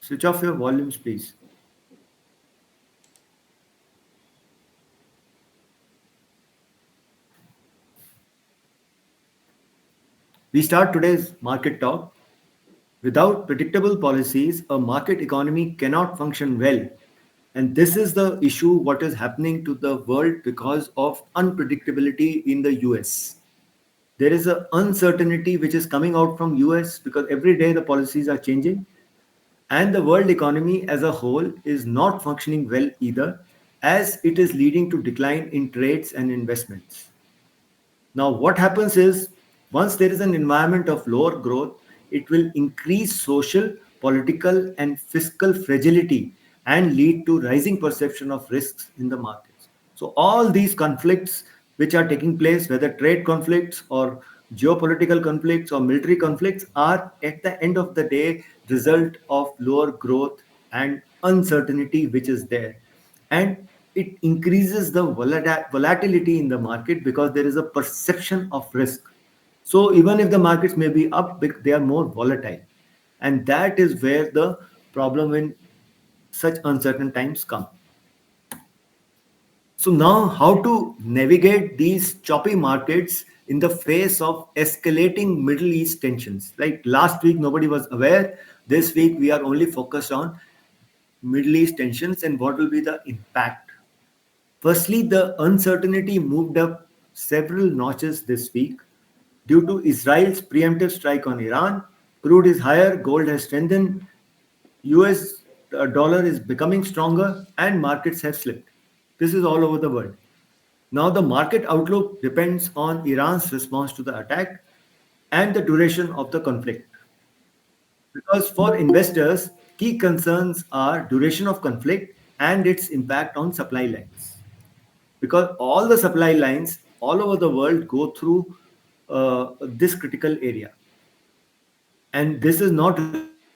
Switch off your volumes, please. We start today's market talk. Without predictable policies, a market economy cannot function well. And this is the issue what is happening to the world because of unpredictability in the US. There is an uncertainty which is coming out from US because every day the policies are changing and the world economy as a whole is not functioning well either as it is leading to decline in trades and investments. Now, what happens is once there is an environment of lower growth, it will increase social, political, and fiscal fragility and lead to rising perception of risks in the markets. So, all these conflicts which are taking place, whether trade conflicts or geopolitical conflicts or military conflicts, are at the end of the day result of lower growth and uncertainty which is there, and it increases the volatility in the market because there is a perception of risk. So even if the markets may be up, they are more volatile, and that is where the problem in such uncertain times come. So now, how to navigate these choppy markets in the face of escalating Middle East tensions? Like last week, nobody was aware. This week, we are only focused on Middle East tensions and what will be the impact. Firstly, the uncertainty moved up several notches this week due to Israel's preemptive strike on Iran. Crude is higher, gold has strengthened, US dollar is becoming stronger, and markets have slipped. This is all over the world. Now, the market outlook depends on Iran's response to the attack and the duration of the conflict. Because for investors, key concerns are duration of conflict and its impact on supply lines. Because all the supply lines all over the world go through this critical area. And this is not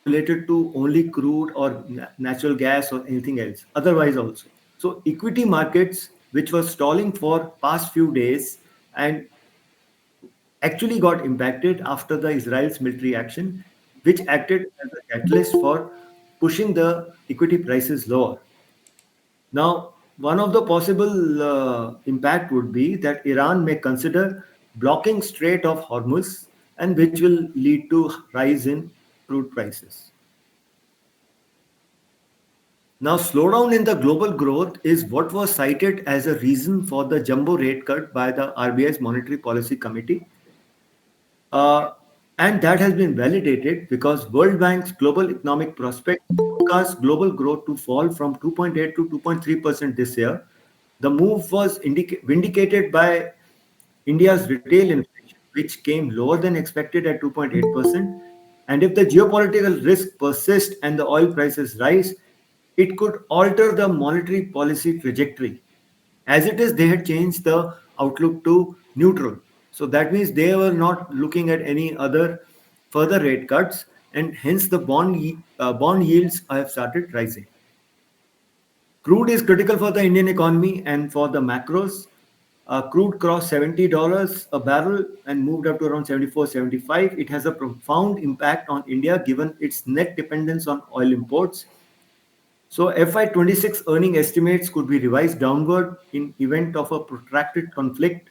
related to only crude or natural gas or anything else, otherwise also. So equity markets, which were stalling for past few days and actually got impacted after the Israel's military action, which acted as a catalyst for pushing the equity prices lower. Now, one of the possible impact would be that Iran may consider blocking Strait of Hormuz, and which will lead to rise in crude prices. Now, slowdown in the global growth is what was cited as a reason for the jumbo rate cut by the RBI's Monetary Policy Committee. Uh, and that has been validated because World Bank's global economic prospect forecast global growth to fall from 2.8 to 2.3% this year. The move was vindicated by India's retail inflation, which came lower than expected at 2.8%. And if the geopolitical risk persists and the oil prices rise, it could alter the monetary policy trajectory. As it is, they had changed the outlook to neutral. So that means they were not looking at any other further rate cuts, and hence the bond yields have started rising. Crude is critical for the Indian economy and for the macros. Crude crossed $70 a barrel and moved up to around 74, 75. It has a profound impact on India given its net dependence on oil imports. So FY26 earning estimates could be revised downward in event of a protracted conflict,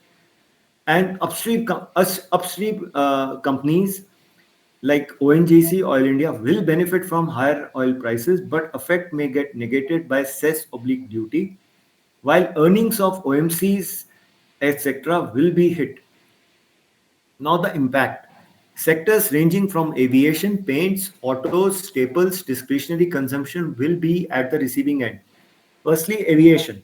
and upstream companies like ONGC, Oil India, will benefit from higher oil prices, but effect may get negated by cess oblique duty, while earnings of OMCs, etc., will be hit. Now, the impact. Sectors ranging from aviation, paints, autos, staples, discretionary consumption will be at the receiving end. Firstly, aviation.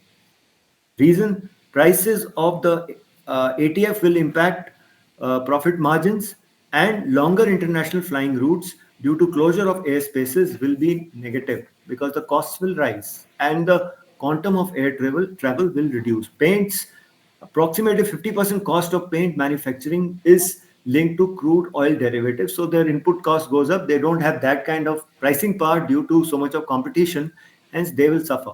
Reason, prices of the ATF will impact profit margins, and longer international flying routes due to closure of airspaces will be negative because the costs will rise and the quantum of air travel will reduce. Paints, approximately 50% cost of paint manufacturing is linked to crude oil derivatives. So their input cost goes up. They don't have that kind of pricing power due to so much of competition, hence they will suffer.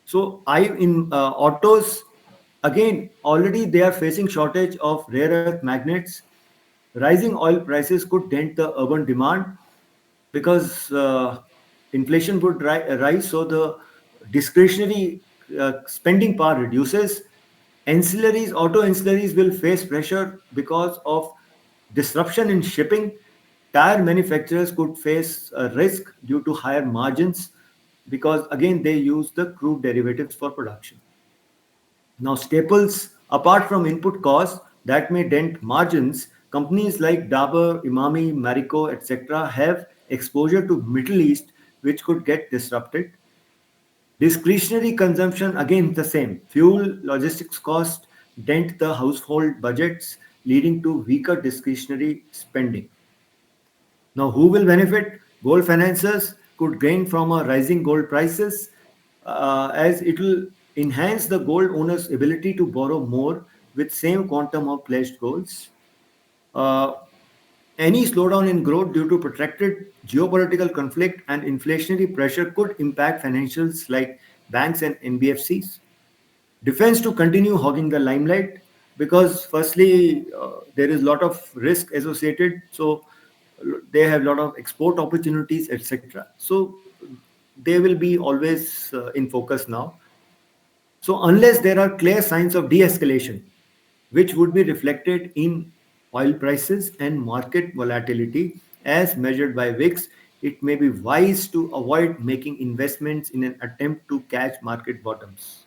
So I in autos, again, already they are facing shortage of rare earth magnets. Rising oil prices could dent the urban demand because inflation would rise, so the discretionary spending power reduces. Ancillaries, auto ancillaries will face pressure because of disruption in shipping. Tire manufacturers could face a risk due to higher margins because, again, they use the crude derivatives for production. Now, staples, apart from input costs that may dent margins, companies like Dabur, Imami, Marico, etc., have exposure to Middle East, which could get disrupted. Discretionary consumption, again, the same. Fuel, logistics cost dent the household budgets, leading to weaker discretionary spending. Now, who will benefit? Gold financiers could gain from a rising gold prices, as it will enhance the gold owner's ability to borrow more with same quantum of pledged golds. Uh, any slowdown in growth due to protracted geopolitical conflict and inflationary pressure could impact financials like banks and NBFCs. Defense to continue hogging the limelight because, firstly, there is a lot of risk associated. So they have a lot of export opportunities, etc. So they will be always in focus now. So unless there are clear signs of de-escalation, which would be reflected in oil prices and market volatility as measured by VIX, it may be wise to avoid making investments in an attempt to catch market bottoms.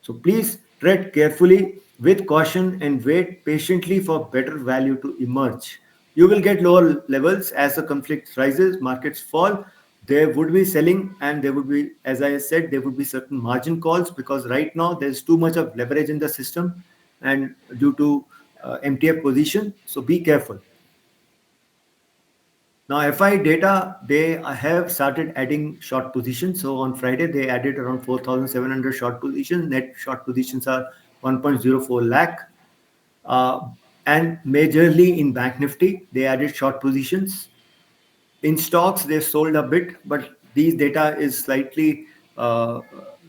So please tread carefully with caution and wait patiently for better value to emerge. You will get lower levels as the conflict rises, markets fall. There would be selling, and there would be, as I said, there would be certain margin calls because right now there's too much of leverage in the system and due to MTF position. So be careful. Now, FI data, they have started adding short positions. So on Friday, they added around 4,700 short positions. Net short positions are 1.04 lakh. Uh, and majorly in Bank Nifty, they added short positions. In stocks, they sold a bit, but these data is slightly uh,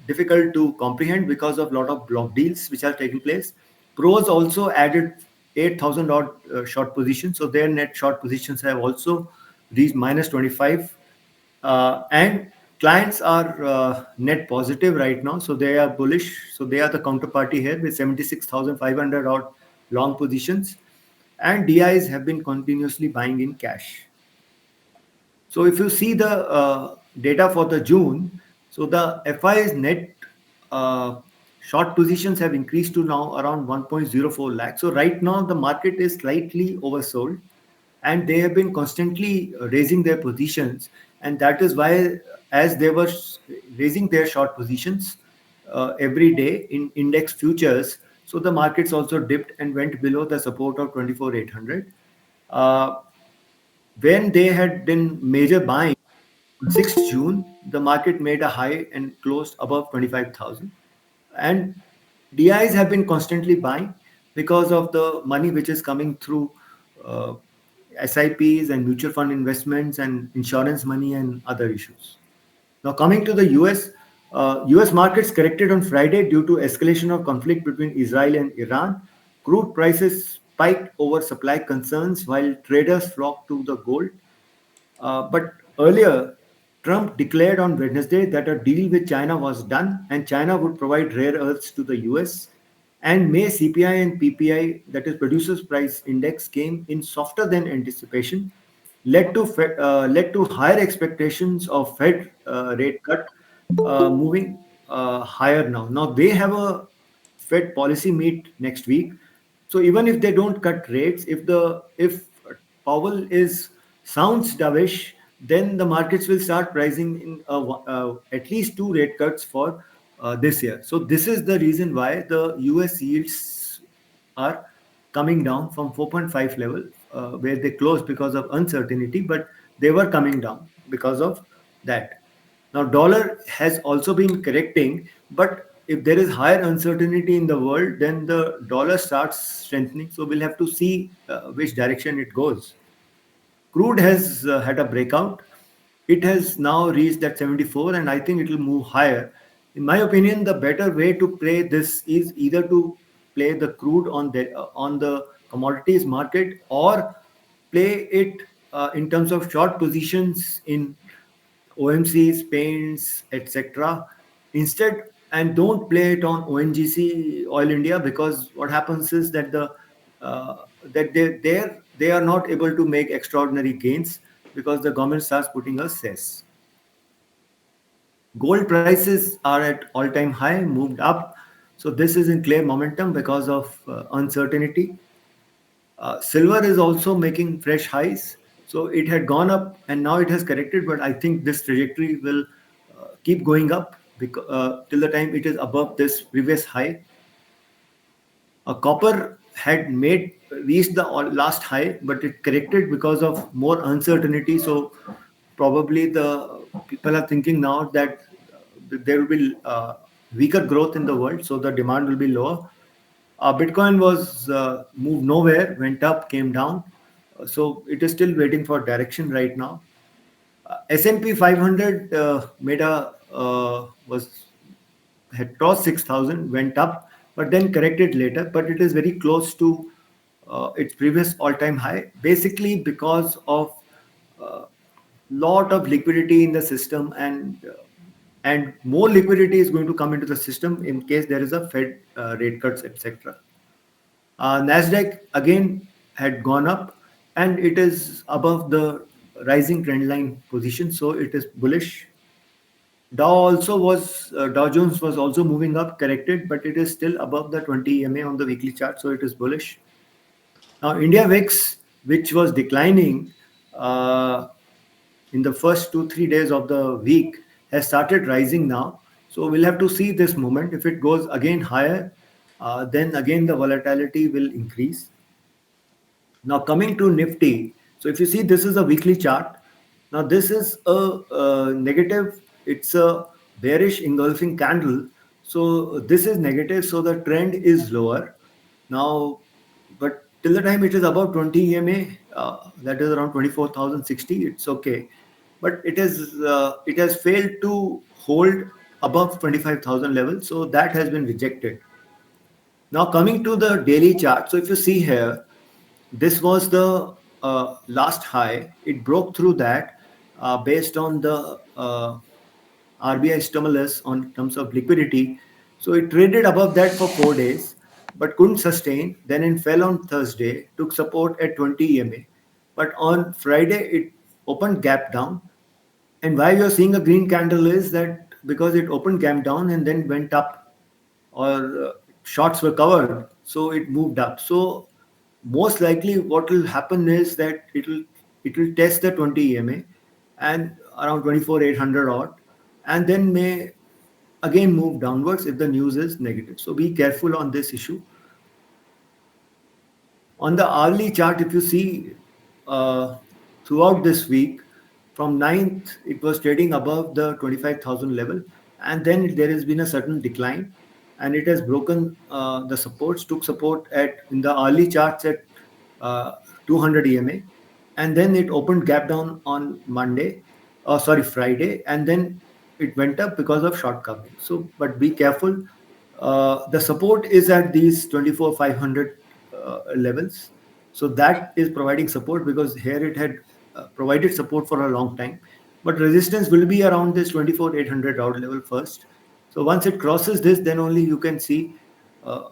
difficult to comprehend because of a lot of block deals which are taking place. Pros also added 8,000 odd short positions, so their net short positions have also reached minus 25. And clients are net positive right now, so they are bullish. So they are the counterparty here with 76,500 odd long positions, and DIs have been continuously buying in cash. So if you see the data for the June, so the FI's net uh, short positions have increased to now around 1.04 lakh. So right now the market is slightly oversold, and they have been constantly raising their positions, and that is why, as they were raising their short positions every day in index futures, so the markets also dipped and went below the support of 24,800. Uh, when they had been major buying on 6th June, the market made a high and closed above 25,000. And DIs have been constantly buying because of the money which is coming through uh, SIPs and mutual fund investments and insurance money and other issues. Now, coming to the US, US markets corrected on Friday due to escalation of conflict between Israel and Iran. Crude prices spiked over supply concerns while traders flocked to the gold. But earlier, Trump declared on Wednesday that a deal with China was done and China would provide rare earths to the US. And May CPI and PPI, that is Producers Price Index, came in softer than anticipation, led to higher expectations of Fed rate cut, moving higher now. Now they have a Fed policy meet next week, so even if they don't cut rates, if Powell is sounds dovish, then the markets will start pricing in at least two rate cuts for this year. So this is the reason why the US yields are coming down from 4.5 level, where they closed because of uncertainty, but they were coming down because of that. Now dollar has also been correcting, but if there is higher uncertainty in the world, then the dollar starts strengthening. So we'll have to see which direction it goes. Crude has had a breakout. It has now reached that 74, and I think it will move higher. In my opinion, the better way to play this is either to play the crude on the commodities market, or play it in terms of short positions in OMCs, paints, etc. Instead, and don't play it on ONGC Oil India, because what happens is that that they are not able to make extraordinary gains because the government starts putting a cess. Gold prices are at all-time high, moved up. So this is in clear momentum because of uncertainty. Silver is also making fresh highs. So it had gone up and now it has corrected, but I think this trajectory will keep going up because, till the time it is above this previous high. Copper had made reached the last high, but it corrected because of more uncertainty. So probably the people are thinking now that there will be weaker growth in the world, so the demand will be lower. Bitcoin was moved nowhere, went up, came down. So it is still waiting for direction right now. S&P 500 made a was had crossed 6,000, went up, but then corrected later. But it is very close to its previous all-time high, basically because of uh, lot of liquidity in the system, and more liquidity is going to come into the system in case there is a Fed rate cuts, etc. Nasdaq again had gone up, and it is above the rising trend line position, so it is bullish. Dow Jones was also moving up, corrected, but it is still above the 20 EMA on the weekly chart, so it is bullish. Now India VIX, which was declining uh, in the first 2 3 days of the week, has started rising now. So we'll have to see this moment. If it goes again higher, then again the volatility will increase. Now coming to Nifty, so if you see this is a weekly chart. Now this is a negative. It's a bearish engulfing candle. So this is negative. So the trend is lower. Now, but till the time it is above 20 EMA, that is around 24,060. It's okay, but it has failed to hold above 25,000 level. So that has been rejected. Now coming to the daily chart. So if you see here, this was the last high. It broke through that based on the RBI stimulus on terms of liquidity. So it traded above that for 4 days, but couldn't sustain. Then it fell on Thursday, took support at 20 EMA. But on Friday, it opened gap down. And why you're seeing a green candle is that because it opened gap down and then went up, or shorts were covered, so it moved up. So most likely what will happen is that it will test the 20 EMA and around 24,800 odd, and then may again move downwards if the news is negative. So be careful on this issue. On the hourly chart, if you see uh, throughout this week, from 9th, it was trading above the 25,000 level, and then there has been a certain decline, and it has broken the supports, took support at in the hourly charts at 200 EMA, and then it opened gap down on Friday, and then it went up because of short covering. So, but be careful. The support is at these 24,500 levels. So that is providing support because here it had provided support for a long time. But resistance will be around this 24,800 odd level first. So once it crosses this, then only you can see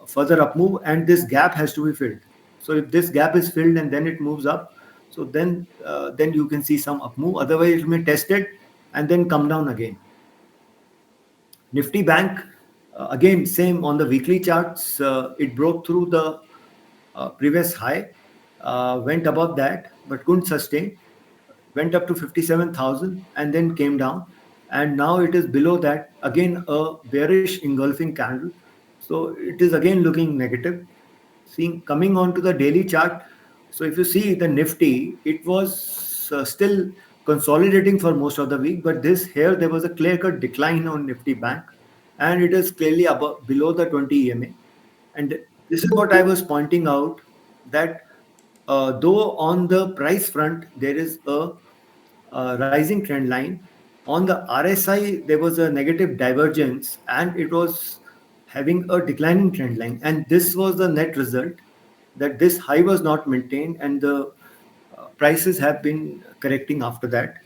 further up move, and this gap has to be filled. So if this gap is filled and then it moves up, so then you can see some up move. Otherwise, it may test it and then come down again. Nifty Bank, again, same on the weekly charts. It broke through the previous high, went above that, but couldn't sustain. Went up to 57,000 and then came down. And now it is below that. Again, a bearish engulfing candle. So it is again looking negative. Seeing coming on to the daily chart. So if you see the Nifty, it was still consolidating for most of the week, but this here there was a clear-cut decline on Nifty Bank, and it is clearly above below the 20 EMA. And this is what I was pointing out, that though on the price front there is a rising trend line, on the RSI there was a negative divergence and it was having a declining trend line. And this was the net result, that this high was not maintained and the prices have been correcting after that.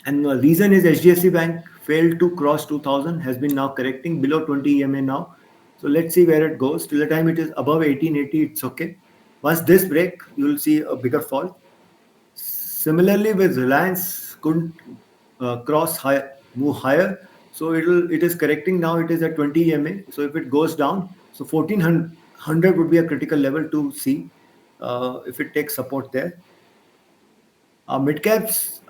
And the reason is HDFC Bank failed to cross 2000, has been now correcting below 20 EMA now. So let's see where it goes. Till the time it is above 1880, it's okay. Once this break, you'll see a bigger fall. Similarly, with Reliance couldn't cross high, move higher. So it is correcting now. It is at 20 EMA. So if it goes down, so 1400 would be a critical level to see if it takes support there. Midcaps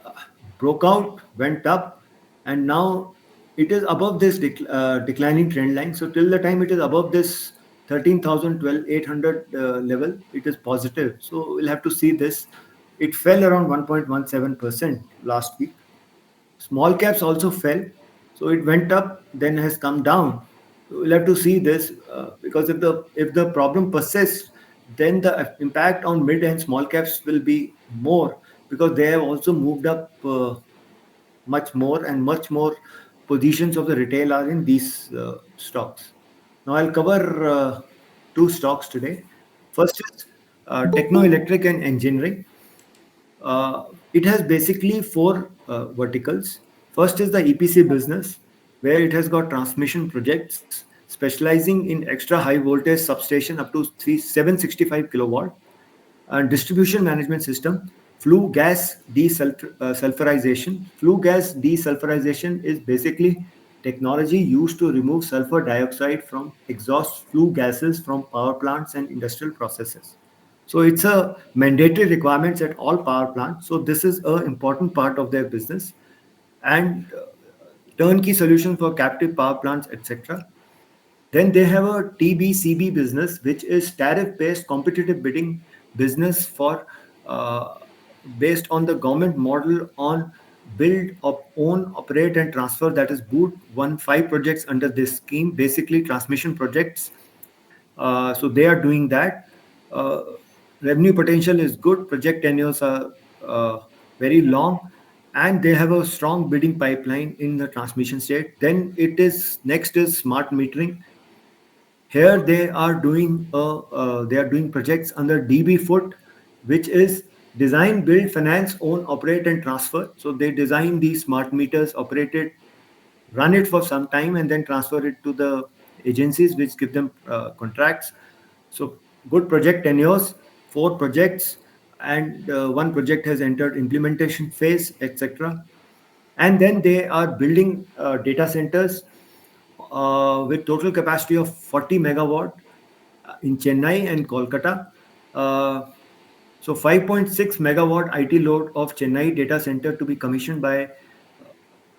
broke out, went up, and now it is above this declining trend line. So till the time it is above this 13,000, 800 level, it is positive. So we'll have to see this. It fell around 1.17% last week. Small caps also fell. So it went up, then has come down. So we'll have to see this because if the problem persists, then the impact on mid and small caps will be more because they have also moved up much more, and much more positions of the retail are in these stocks. Now I'll cover two stocks today. First is Techno Electric and Engineering. It has basically four verticals. First is the EPC business, where it has got transmission projects specializing in extra high voltage substation up to 765 kilowatt, and distribution management system, flue gas desulfurization. Flue gas desulfurization is basically technology used to remove sulfur dioxide from exhaust flue gases from power plants and industrial processes. So it's a mandatory requirements at all power plants. So this is an important part of their business, and turnkey solution for captive power plants, etc. Then they have a TBCB business, which is tariff-based competitive bidding business for uh, based on the government model on build, own, operate, and transfer. That is BOOT. Won 5 projects under this scheme, basically transmission projects. So they are doing that. Uh, Revenue potential is good. Project tenures are very long, and they have a strong bidding pipeline in the transmission state. Then it is next is smart metering. Here they are doing projects under DB Foot, which is design, build, finance, own, operate, and transfer. So they design these smart meters, operate it, run it for some time, and then transfer it to the agencies which give them contracts. So good project tenures, 4 projects, and one project has entered implementation phase, etc. And then they are building data centers with total capacity of 40 megawatt in Chennai and Kolkata. Uh, so 5.6 megawatt IT load of Chennai data center to be commissioned by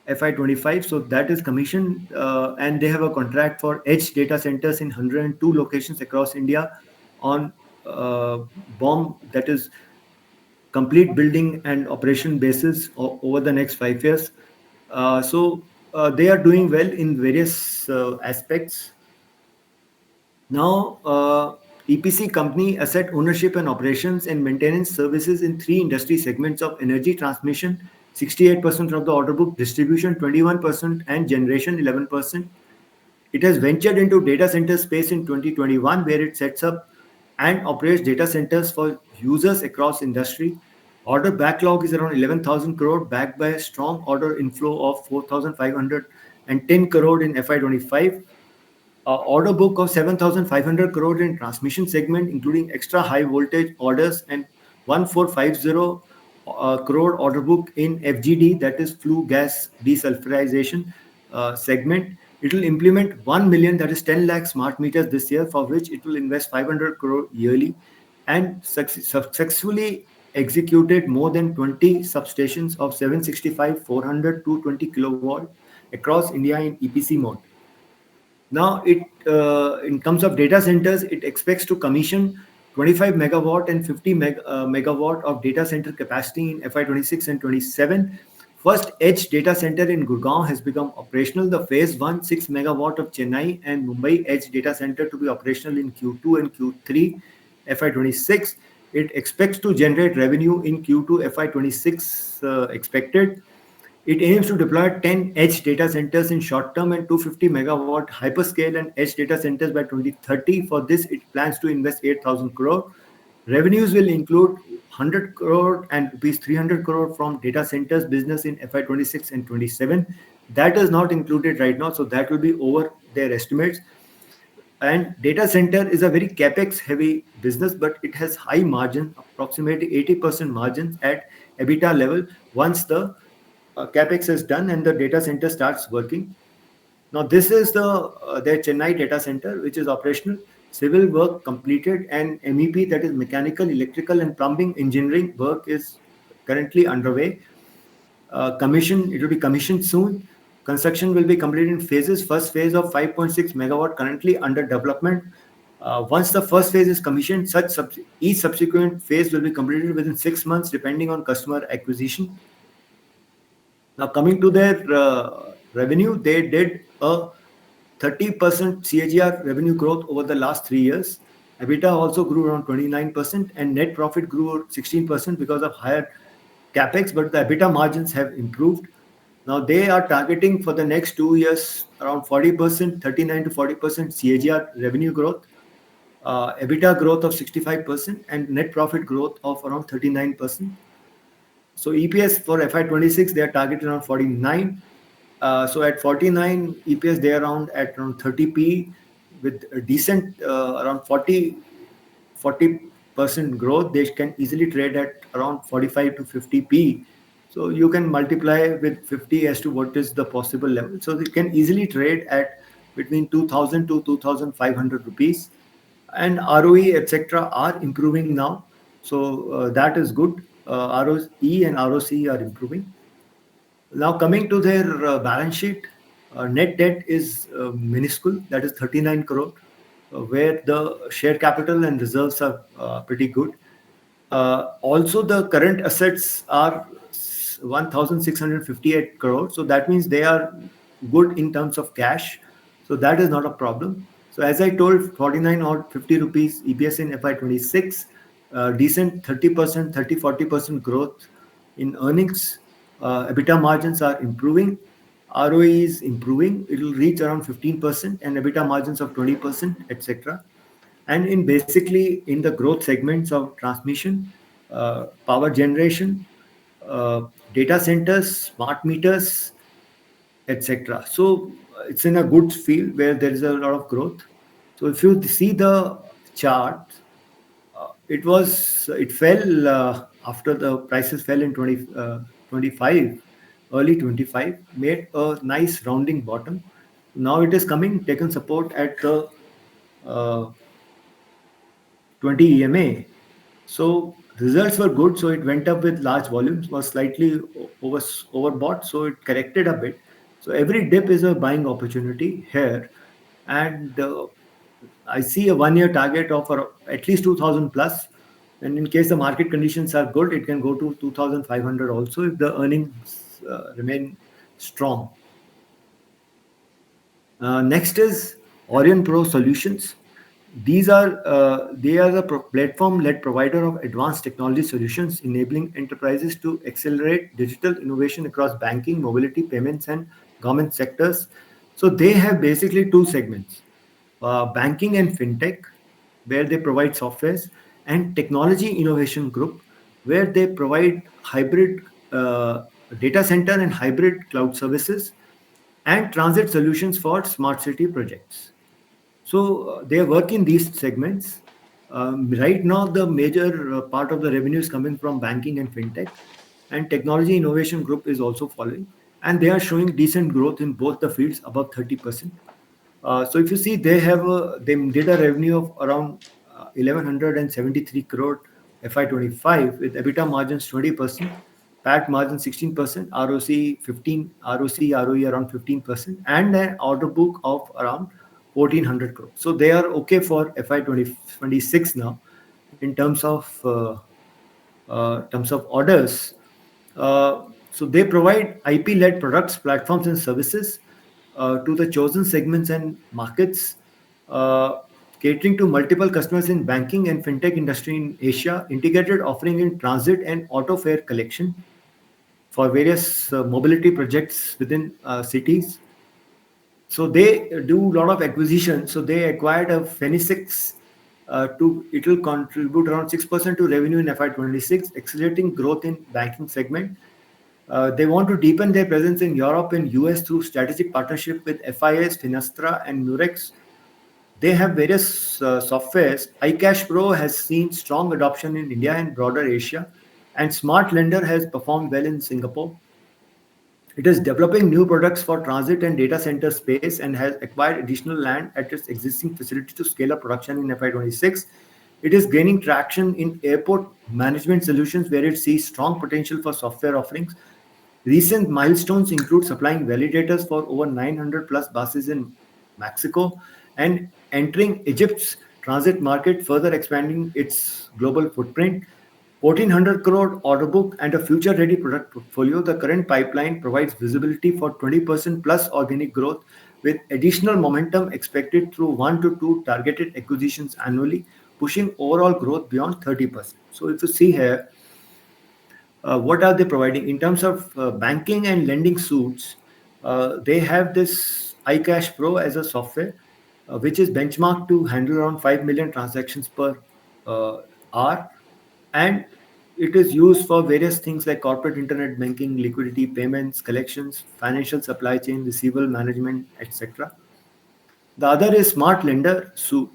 FI25. So that is commissioned, and they have a contract for edge data centers in 102 locations across India on BOM, that is complete building and operation basis over the next 5 years. So they are doing well in various aspects. Now, EPC company asset ownership and operations and maintenance services in 3 industry segments of energy transmission, 68% of the order book, distribution 21%, and generation 11%. It has ventured into data center space in 2021, where it sets up and operates data centers for users across industry. Order backlog is around 11,000 crore, backed by a strong order inflow of 4,510 crore in FY25. Order book of 7,500 crore in transmission segment, including extra high voltage orders, and 1,450 crore order book in FGD, that is flue gas desulfurization segment. It will implement 1 million, that is 10 lakh smart meters this year, for which it will invest 500 crore yearly, and successfully executed more than 20 substations of 765, 400, 220 kilowatt across India in EPC mode. Now, in terms of data centers, it expects to commission 25 megawatt and 50 megawatt of data center capacity in FY26 and 27. First edge data center in Gurgaon has become operational. The phase 1, 6 megawatt of Chennai and Mumbai edge data center to be operational in Q2 and Q3 FY26. It expects to generate revenue in Q2 FY26 expected. It aims to deploy 10 edge data centers in short term and 250 megawatt hyperscale and edge data centers by 2030. For this, it plans to invest 8,000 crore. Revenues will include 100 crore and rupees 300 crore from data centers business in FY26 and 27. That is not included right now, so that will be over their estimates. And data center is a very capex heavy business, but it has high margin, approximately 80% margins at EBITDA level once the capex is done and the data center starts working. Now, this is their Chennai data center, which is operational. Civil work completed, and MEP, that is mechanical, electrical, and plumbing engineering work is currently underway. It will be commissioned soon. Construction will be completed in phases. First phase of 5.6 megawatt currently under development. Once the first phase is commissioned, each subsequent phase will be completed within 6 months, depending on customer acquisition. Now, coming to their revenue, they did a 30% CAGR revenue growth over the last 3 years. EBITDA also grew around 29%, and net profit grew 16% because of higher capex, but the EBITDA margins have improved. Now, they are targeting for the next 2 years around 40%, 39 to 40% CAGR revenue growth, EBITDA growth of 65%, and net profit growth of around 39%. So EPS for FY26, they are targeted around 49. So at 49 EPS, they are around at around 30p with a decent around 40% growth. They can easily trade at around 45 to 50p. So you can multiply with 50 as to what is the possible level. So they can easily trade at between 2000 to 2500 rupees. And ROE, etc., are improving now. So that is good. ROE and ROC are improving. Now, coming to their balance sheet, net debt is minuscule, that is 39 crore, where the share capital and reserves are pretty good. Also, the current assets are 1,658 crore, so that means they are good in terms of cash. So that is not a problem. So as I told, 49 or 50 rupees EPS in FY26, decent 30%, 30-40% growth in earnings. EBITDA margins are improving. ROE is improving. It will reach around 15% and EBITDA margins of 20%, etc. And in basically in the growth segments of transmission, power generation, data centers, smart meters, etc. So it's in a good field where there is a lot of growth. So if you see the chart, it fell after the prices fell in 25, early 25, made a nice rounding bottom. Now it is coming, taken support at the uh, 20 EMA. So results were good, so it went up with large volumes, was slightly overbought, so it corrected a bit. So every dip is a buying opportunity here, and I see a 1 year target of at least 2000 plus. And in case the market conditions are good, it can go to 2500 also if the earnings remain strong. Next is Aurionpro Solutions. They are the platform-led provider of advanced technology solutions, enabling enterprises to accelerate digital innovation across banking, mobility, payments, and government sectors. So they have basically two segments: banking and fintech, where they provide softwares, and technology innovation group, where they provide hybrid data center and hybrid cloud services and transit solutions for smart city projects. So they work in these segments. Right now, the major part of the revenue is coming from banking and fintech, and technology innovation group is also following, and they are showing decent growth in both the fields, above 30%. So if you see, they did a revenue of around 1173 crore FY25 with EBITDA margins 20%, PAT margin 16%, ROC 15, ROE around 15%, and an order book of around 1400 crore. So they are okay for FY26 now in terms of orders. So they provide IP-led products, platforms, and services to the chosen segments and markets, uh, catering to multiple customers in banking and fintech industry in Asia, integrated offering in transit and auto fare collection for various mobility projects within cities. So they do a lot of acquisitions. So they acquired a Phoenix it will contribute around 6% to revenue in FY26, accelerating growth in banking segment. They want to deepen their presence in Europe and US through strategic partnership with FIS, Finastra, and Murex. They have various softwares. iCash Pro has seen strong adoption in India and broader Asia, and Smart Lender has performed well in Singapore. It is developing new products for transit and data center space and has acquired additional land at its existing facility to scale up production in FY26. It is gaining traction in airport management solutions where it sees strong potential for software offerings. Recent milestones include supplying validators for over 900 plus buses in Mexico and entering Egypt's transit market, further expanding its global footprint. 1,400 crore order book and a future ready product portfolio, the current pipeline provides visibility for 20% plus organic growth with additional momentum expected through 1 to 2 targeted acquisitions annually, pushing overall growth beyond 30%. So if you see here, what are they providing in terms of banking and lending suites? They have this iCash Pro as a software, which is benchmarked to handle around 5 million transactions per hour, and it is used for various things like corporate internet banking, liquidity, payments, collections, financial supply chain, receivable management, etc. The other is Smart Lender Suite.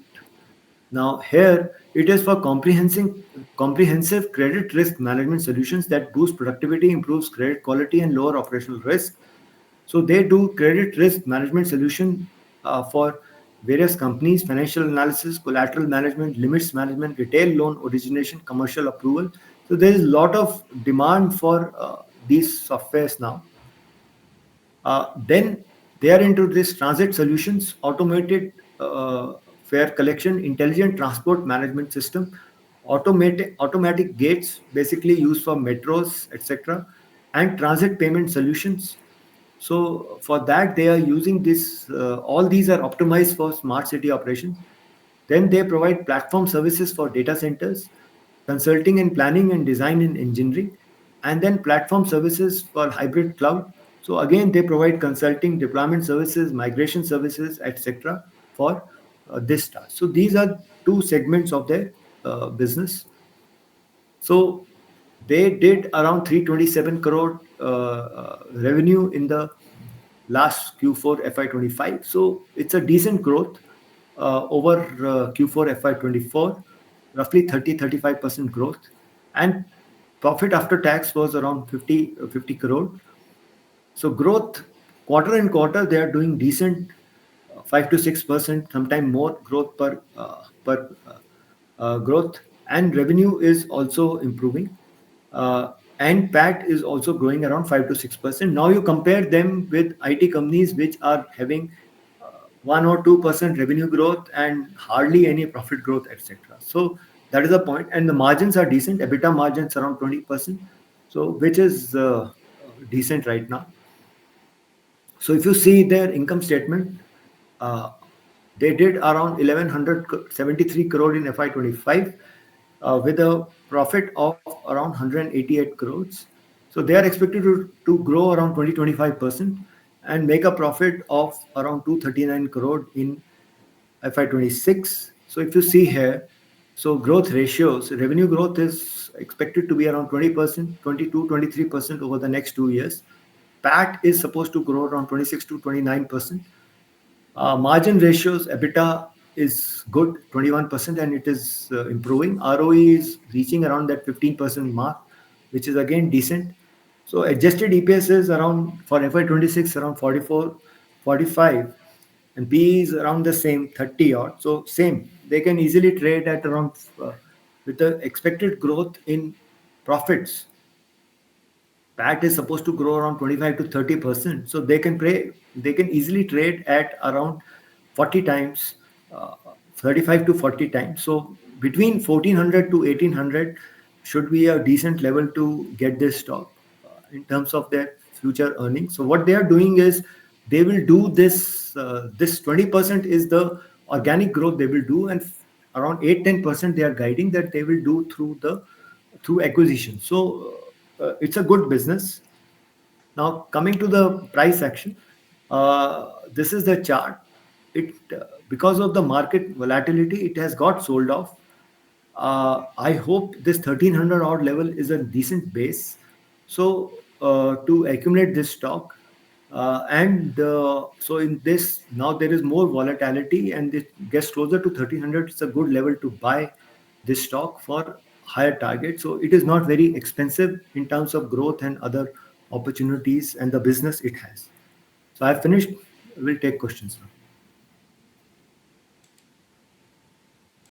Now, here it is for comprehensive credit risk management solutions that boost productivity, improves credit quality, and lower operational risk. So they do credit risk management solution for various companies, financial analysis, collateral management, limits management, retail loan origination, commercial approval. So there is a lot of demand for these softwares now. Then they are into this transit solutions, automated fare collection, intelligent transport management system, automatic gates, basically used for metros, etc., and transit payment solutions. So for that, they are using this. All these are optimized for smart city operations. Then they provide platform services for data centers, consulting and planning and design and engineering, and then platform services for hybrid cloud. So again, they provide consulting, deployment services, migration services, etc. for this task. So these are two segments of their business. So they did around 327 crore revenue in the last Q4 FY25. So it's a decent growth over Q4 FY24, roughly 30-35% growth. And profit after tax was around 50 crore. So growth quarter and quarter, they are doing decent 5 to 6%, sometimes more growth per growth, and revenue is also improving. And PAT is also growing around 5 to 6%. Now you compare them with IT companies which are having 1 or 2% revenue growth and hardly any profit growth, etc. So that is the point. And the margins are decent. EBITDA margins around 20%. So which is decent right now. So if you see their income statement, uh, they did around 1173 crore in FY25 with a profit of around 188 crores. So they are expected to grow around 20-25% and make a profit of around 239 crore in FY26. So if you see here, so growth ratios, revenue growth is expected to be around 20%, 22-23% over the next 2 years. PAT is supposed to grow around 26 to 29%. Margin ratios, EBITDA is good, 21%, and it is improving. ROE is reaching around that 15% mark, which is again decent. So adjusted EPS is around for FY26 around 44, 45, and PE is around the same 30 odd. So same, they can easily trade at around with the expected growth in profits. PAT is supposed to grow around 25 to 30%. So they can easily trade at around 40 times, 35 to 40 times. So between 1400 to 1800 should be a decent level to get this stock in terms of their future earnings. So what they are doing is they will do this, this 20% is the organic growth they will do, and around 8-10% they are guiding that they will do through acquisition. So it's a good business. Now coming to the price action, this is the chart. it because of the market volatility, it has got sold off. I hope this 1300 odd level is a decent base. So to accumulate this stock, and so in this now there is more volatility, and it gets closer to 1300. It's a good level to buy this stock for higher target. So it is not very expensive in terms of growth and other opportunities and the business it has. So I finished. We'll take questions now.